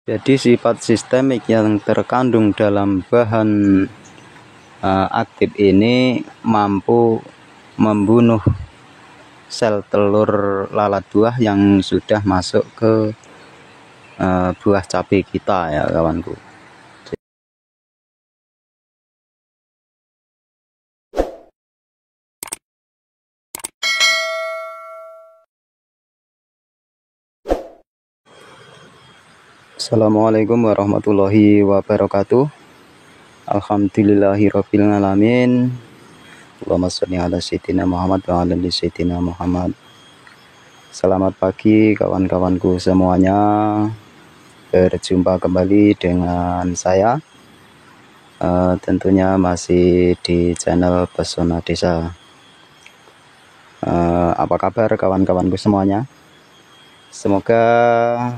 Jadi sifat sistemik yang terkandung dalam bahan aktif ini mampu membunuh sel telur lalat buah yang sudah masuk ke buah cabai kita ya kawanku. Assalamualaikum warahmatullahi wabarakatuh. Alhamdulillahirabbil alamin. Allahumma sholli ala sayyidina Muhammad wa ala ali sayyidina Muhammad. Selamat pagi kawan-kawanku semuanya. Berjumpa kembali dengan saya. Tentunya masih di channel Pesona Desa. Apa kabar kawan-kawanku semuanya? Semoga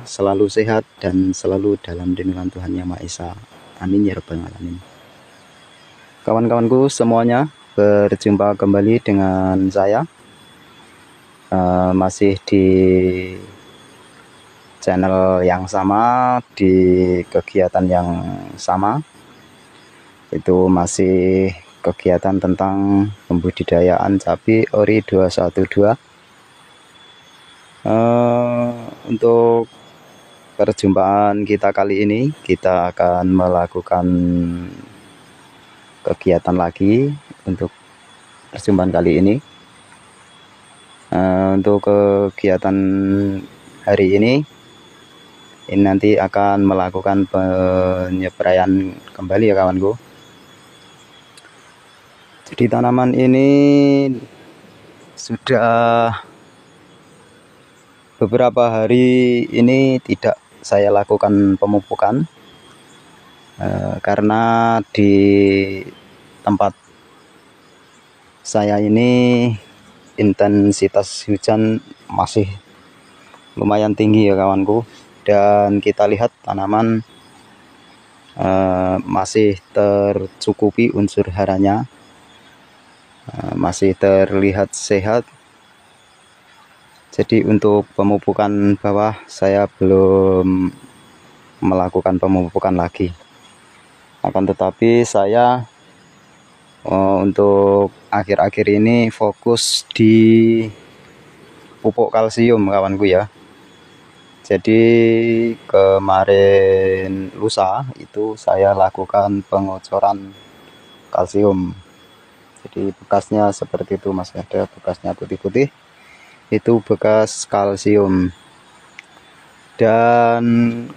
selalu sehat dan selalu dalam lindungan Tuhan Yang Maha Esa. Amin ya rabbal alamin. Kawan-kawanku semuanya, berjumpa kembali dengan saya. Masih di channel yang sama, di kegiatan yang sama. Itu masih kegiatan tentang pembudidayaan cabai ori 212. Untuk perjumpaan kita kali ini, kita akan melakukan kegiatan lagi untuk perjumpaan kali ini. Untuk kegiatan hari ini nanti akan melakukan penyepraian kembali ya kawanku. Jadi tanaman ini sudah beberapa hari ini tidak saya lakukan pemupukan karena di tempat saya ini intensitas hujan masih lumayan tinggi ya kawanku, dan kita lihat tanaman masih tercukupi unsur haranya, masih terlihat sehat. Jadi untuk pemupukan bawah saya belum melakukan pemupukan lagi. Akan tetapi saya untuk akhir-akhir ini fokus di pupuk kalsium kawanku ya. Jadi kemarin lusa itu saya lakukan pengocoran kalsium. Jadi bekasnya seperti itu, masih ada bekasnya putih-putih. Itu bekas kalsium. Dan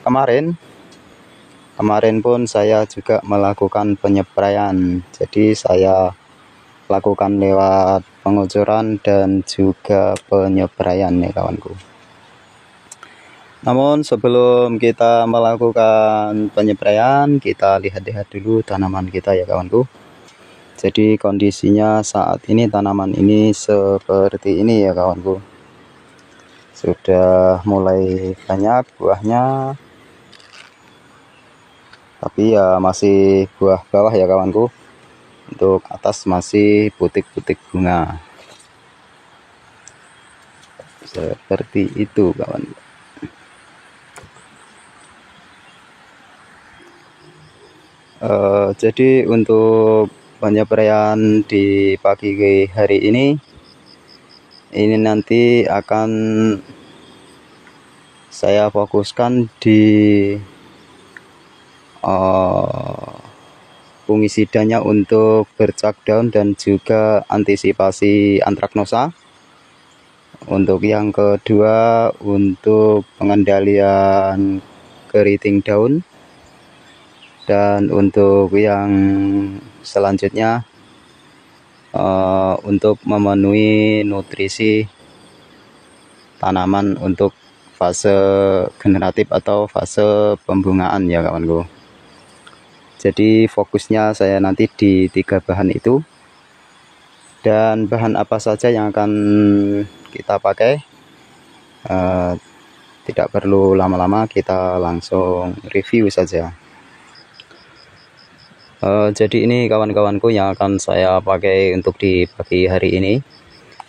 kemarin pun saya juga melakukan penyepraian. Jadi saya lakukan lewat pengocoran dan juga penyepraian ya kawanku. Namun sebelum kita melakukan penyepraian, kita lihat-lihat dulu tanaman kita ya kawanku. Jadi kondisinya saat ini tanaman ini seperti ini ya kawanku. Sudah mulai banyak buahnya, tapi ya masih buah bawah ya kawanku. Untuk atas masih putik-putik bunga. Seperti itu kawanku. Jadi untuk penyepraian di pagi hari ini nanti akan saya fokuskan di fungisidanya untuk bercak daun dan juga antisipasi antraknosa. Untuk yang kedua untuk pengendalian keriting daun. Dan untuk yang selanjutnya untuk memenuhi nutrisi tanaman untuk fase generatif atau fase pembungaan ya kawanku. Jadi fokusnya saya nanti di 3 bahan itu. Dan bahan apa saja yang akan kita pakai, tidak perlu lama-lama, kita langsung review saja. Jadi ini kawan-kawanku yang akan saya pakai untuk di pagi hari ini.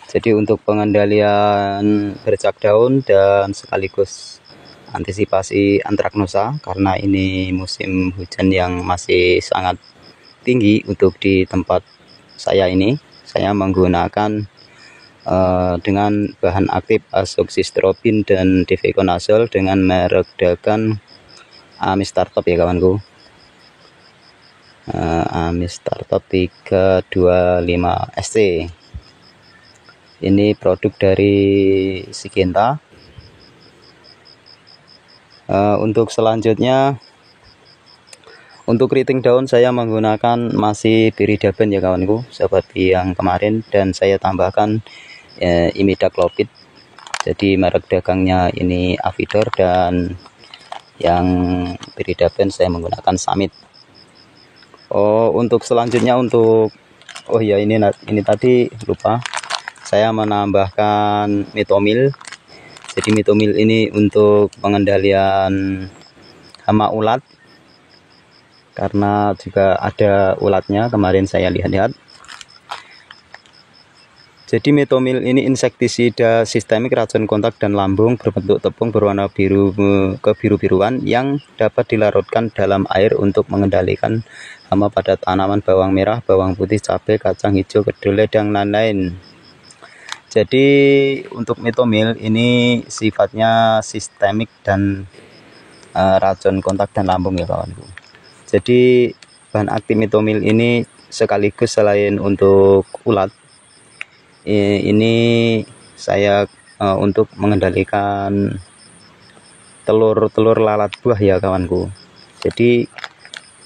Jadi untuk pengendalian bercak daun dan sekaligus antisipasi antraknosa karena ini musim hujan yang masih sangat tinggi. Untuk di tempat saya ini saya menggunakan dengan bahan aktif azoxystrobin dan difeconazole dengan merek dagang Amistartop ya kawanku. Amistartop 325 SC. Ini produk dari Syngenta. Untuk selanjutnya, untuk keriting daun saya menggunakan masih Pyridaben ya kawanku, seperti yang kemarin, dan saya tambahkan Imidacloprid. Jadi merek dagangnya ini Avidor, dan yang Pyridaben saya menggunakan Summit. Untuk selanjutnya ini tadi lupa, saya menambahkan Metomil. Jadi Metomil ini untuk pengendalian hama ulat, karena juga ada ulatnya kemarin saya lihat-lihat. Jadi Metomil ini insektisida sistemik racun kontak dan lambung berbentuk tepung berwarna biru kebiru-biruan yang dapat dilarutkan dalam air untuk mengendalikan hama pada tanaman bawang merah, bawang putih, cabai, kacang hijau, kedelai, dan lain-lain. Jadi untuk Metomil ini sifatnya sistemik dan racun kontak dan lambung ya kawanku. Jadi bahan aktif Metomil ini sekaligus selain untuk ulat, ini saya untuk mengendalikan telur lalat buah ya kawanku. Jadi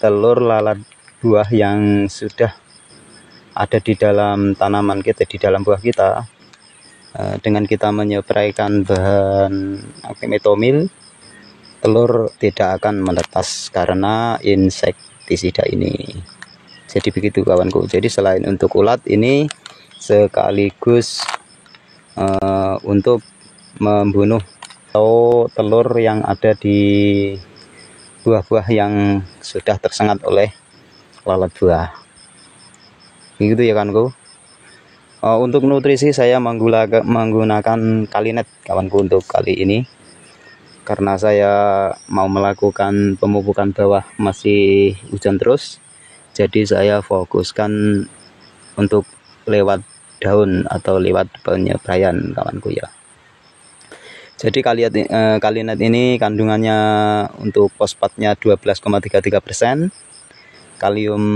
telur lalat buah yang sudah ada di dalam tanaman kita, di dalam buah kita, dengan kita menypraykan bahan aktif Metomil, telur tidak akan menetas karena insektisida ini. Jadi begitu kawanku. Jadi selain untuk ulat, ini sekaligus untuk membunuh atau telur yang ada di buah-buah yang sudah tersengat oleh lalat buah. Begitu ya kawanku. Untuk nutrisi saya menggunakan Kalinet kawanku untuk kali ini, karena saya mau melakukan pemupukan bawah masih hujan terus. Jadi saya fokuskan untuk lewat daun atau lewat penyepraian kawanku ya. Jadi Kalinet ini kandungannya untuk fosfatnya 12,33%, kalium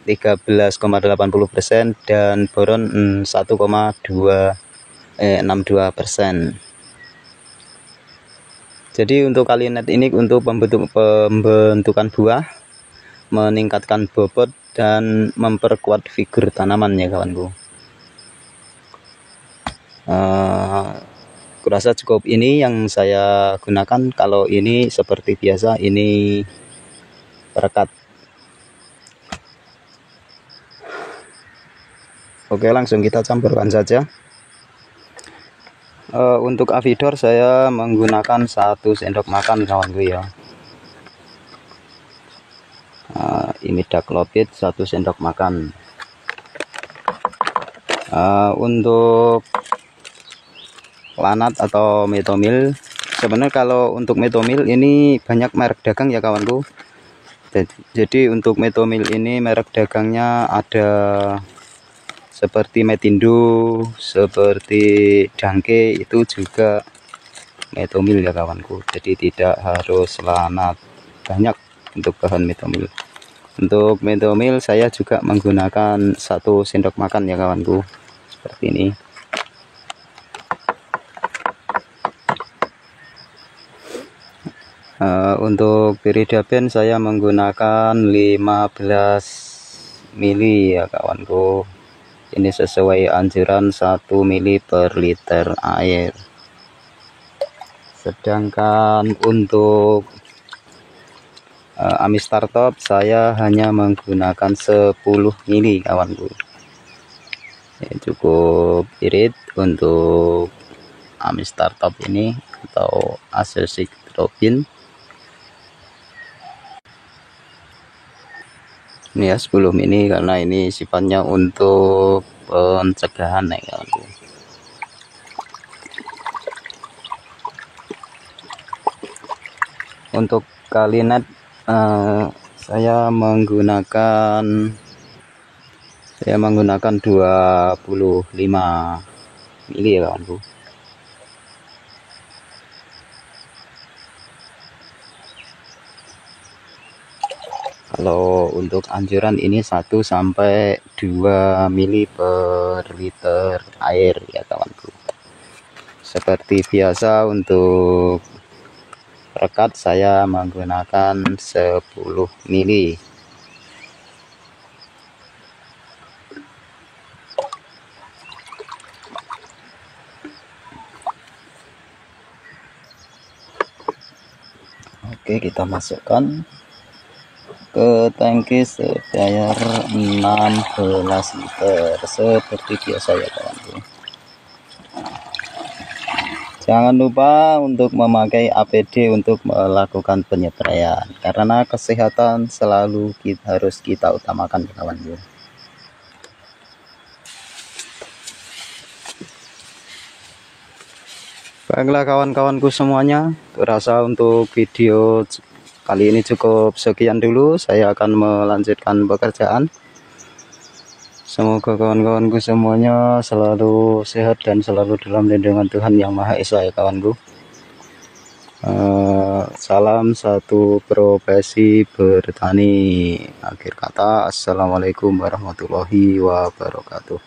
13,80%, dan boron 1,262%. Jadi untuk Kalinet ini untuk pembentukan buah, meningkatkan bobot, dan memperkuat figur tanaman ya kawanku. Kurasa cukup ini yang saya gunakan. Kalau ini seperti biasa, ini perekat. Oke, langsung kita campurkan saja. Untuk Avidor saya menggunakan 1 sendok makan kawanku ya. Imidacloprid 1 sendok makan. Untuk Lanat atau Metomil, sebenarnya kalau untuk Metomil ini banyak merek dagang ya kawanku. Jadi untuk Metomil ini merek dagangnya ada seperti Metindo, seperti Dangke, itu juga Metomil ya kawanku. Jadi tidak harus Lanat, banyak untuk bahan Metomil. Untuk Metomil saya juga menggunakan 1 sendok makan ya kawanku, seperti ini. Untuk Pyridaben saya menggunakan 15 mili ya kawanku. Ini sesuai anjuran 1 mili per liter air. Sedangkan untuk Amistartop saya hanya menggunakan 10 mili kawanku. Cukup irit untuk Amistartop ini atau azoxystrobin. Ini ya 10 mili karena ini sifatnya untuk pencegahan ya kawanku. Untuk kali net saya menggunakan 25 mili ya kawanku. Kalau untuk anjuran ini 1 sampai 2 mili per liter air ya kawanku. Seperti biasa untuk rekat saya menggunakan 10 mili. Oke, kita masukkan ke tangki sedayar 16 liter seperti biasa ya kawanku. Jangan lupa untuk memakai APD untuk melakukan penyetraian, karena kesehatan selalu harus kita utamakan ya kawanku. Baiklah kawan-kawanku semuanya, terasa untuk video kali ini cukup sekian dulu. Saya akan melanjutkan pekerjaan. Semoga kawan-kawanku semuanya selalu sehat dan selalu dalam lindungan Tuhan Yang Maha Esa ya kawanku. Salam satu profesi bertani. Akhir kata, assalamualaikum warahmatullahi wabarakatuh.